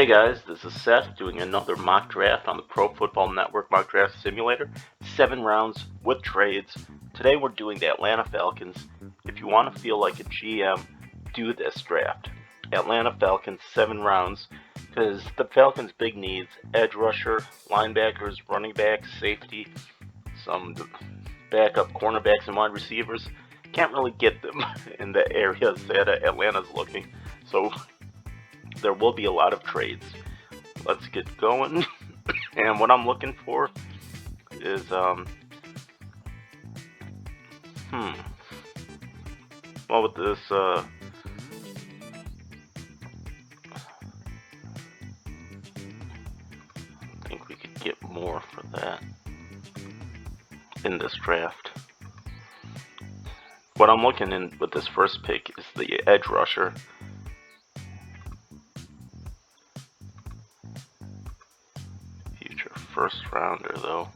Hey guys, this is Seth doing another mock draft on the Pro Football Network Mock Draft Simulator. 7 rounds with trades. Today we're doing the Atlanta Falcons. If you want to feel like a GM, do this draft. Atlanta Falcons, 7 rounds, because the Falcons' big needs: edge rusher, linebackers, running backs, safety, some backup cornerbacks and wide receivers. Can't really get them in the areas that Atlanta's looking. So there will be a lot of trades. Let's get going. And what I'm looking for is well, with this I think we could get more for that in this draft. What I'm looking in with this first pick is the edge rusher. First rounder though,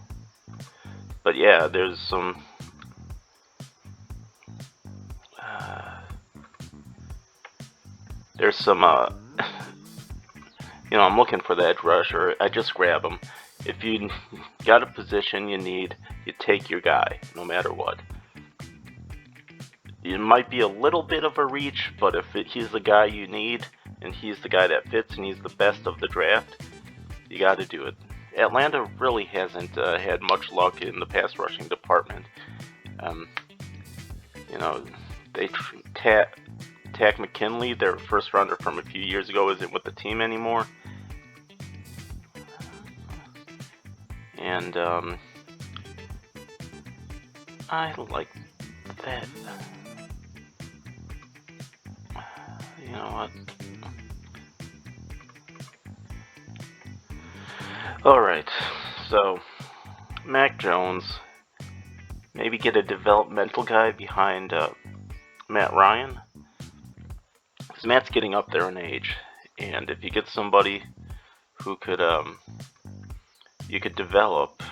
but yeah, there's some I'm looking for the edge rusher. I just grab them. If you got a position you need, you take your guy no matter what. It might be a little bit of a reach, but if he's the guy you need and he's the guy that fits and he's the best of the draft, you got to do it. Atlanta really hasn't had much luck in the pass rushing department. They Tack McKinley, their first rounder from a few years ago, isn't with the team anymore. And I like that. You know what? Alright, so Mac Jones, maybe get a developmental guy behind Matt Ryan, because Matt's getting up there in age, and if you get somebody who could, you could develop,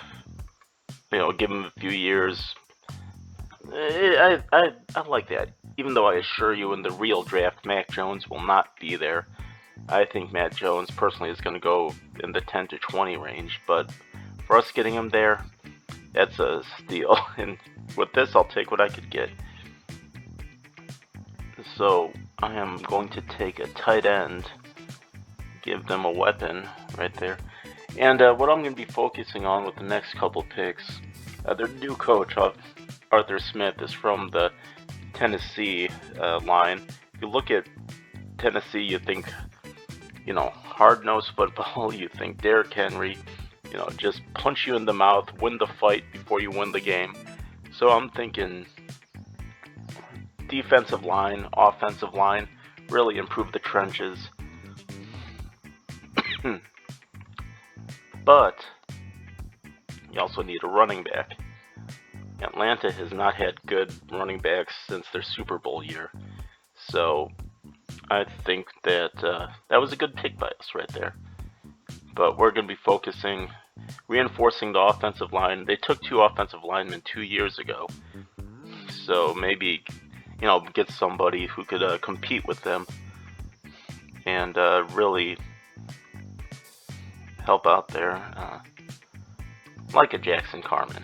give him a few years, I like that, even though I assure you in the real draft, Mac Jones will not be there. I think Matt Jones personally is going to go in the 10 to 20 range, but for us getting him there, that's a steal. And with this, I'll take what I could get. So I am going to take a tight end, give them a weapon right there. And what I'm going to be focusing on with the next couple picks, their new coach, Arthur Smith, is from the Tennessee line. If you look at Tennessee, you think, hard-nosed football, you think Derrick Henry, just punch you in the mouth, win the fight before you win the game. So I'm thinking defensive line, offensive line, really improve the trenches. But you also need a running back. Atlanta has not had good running backs since their Super Bowl year. So I think that that was a good pick by us right there. But we're going to be reinforcing the offensive line. They took 2 offensive linemen 2 years ago. So maybe, get somebody who could compete with them and really help out there, like a Jackson Carman.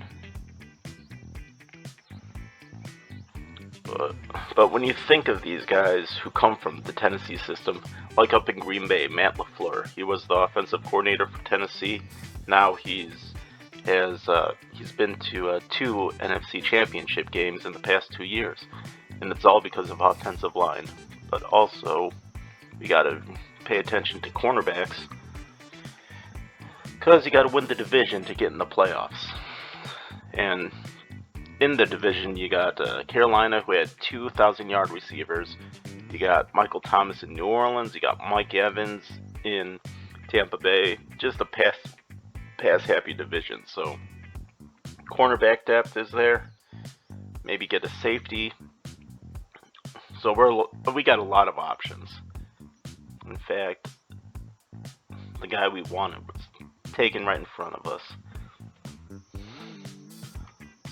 But when you think of these guys who come from the Tennessee system, like up in Green Bay, Matt LaFleur, he was the offensive coordinator for Tennessee. Now he's been to 2 NFC championship games in the past 2 years, and it's all because of offensive line. But also, we got to pay attention to cornerbacks, because you got to win the division to get in the playoffs. And in the division, you got Carolina, who had 2,000-yard receivers. You got Michael Thomas in New Orleans. You got Mike Evans in Tampa Bay. Just a pass-happy division. So cornerback depth is there. Maybe get a safety. So we got a lot of options. In fact, the guy we wanted was taken right in front of us.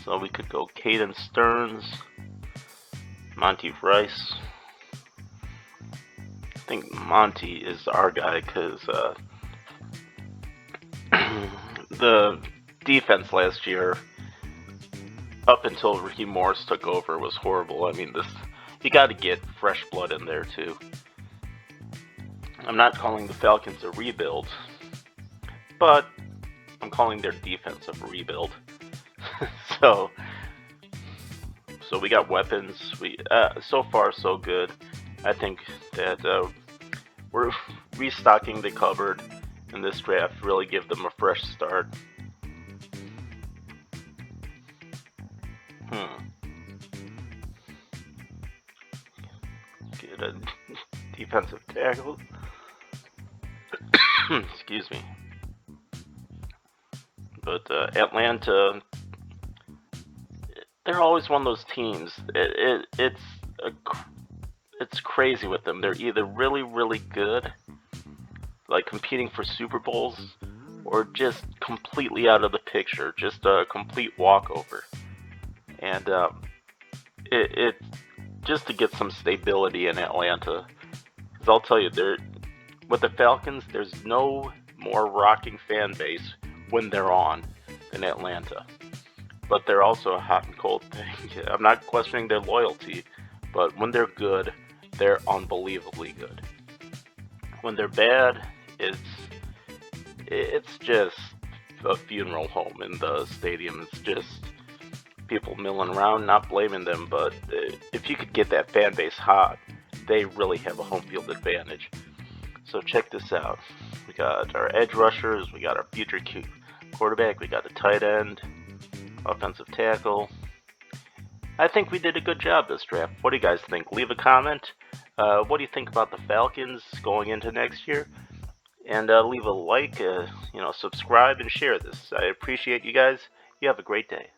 So we could go Caden Stearns, Monty Rice, think Monty is our guy because the defense last year, up until Ricky Morris took over, was horrible. I mean, you got to get fresh blood in there too. I'm not calling the Falcons a rebuild, but I'm calling their defense a rebuild. so we got weapons. So far so good. I think that we're restocking the cupboard in this draft. Really give them a fresh start. Get a defensive tackle. Excuse me. But Atlanta, they're always one of those teams. It's crazy with them. They're either really, really good, like competing for Super Bowls, or just completely out of the picture, just a complete walkover. And it just to get some stability in Atlanta, because I'll tell you, with the Falcons, there's no more rocking fan base when they're on in Atlanta. But they're also a hot and cold thing. I'm not questioning their loyalty, but when they're good, they're unbelievably good. When they're bad, it's just a funeral home in the stadium. It's just people milling around, not blaming them, but if you could get that fan base hot, they really have a home field advantage. So check this out. We got our edge rushers, we got our future quarterback, we got the tight end, offensive tackle. I think we did a good job this draft. What do you guys think? Leave a comment. What do you think about the Falcons going into next year? And leave a like, subscribe and share this. I appreciate you guys. You have a great day.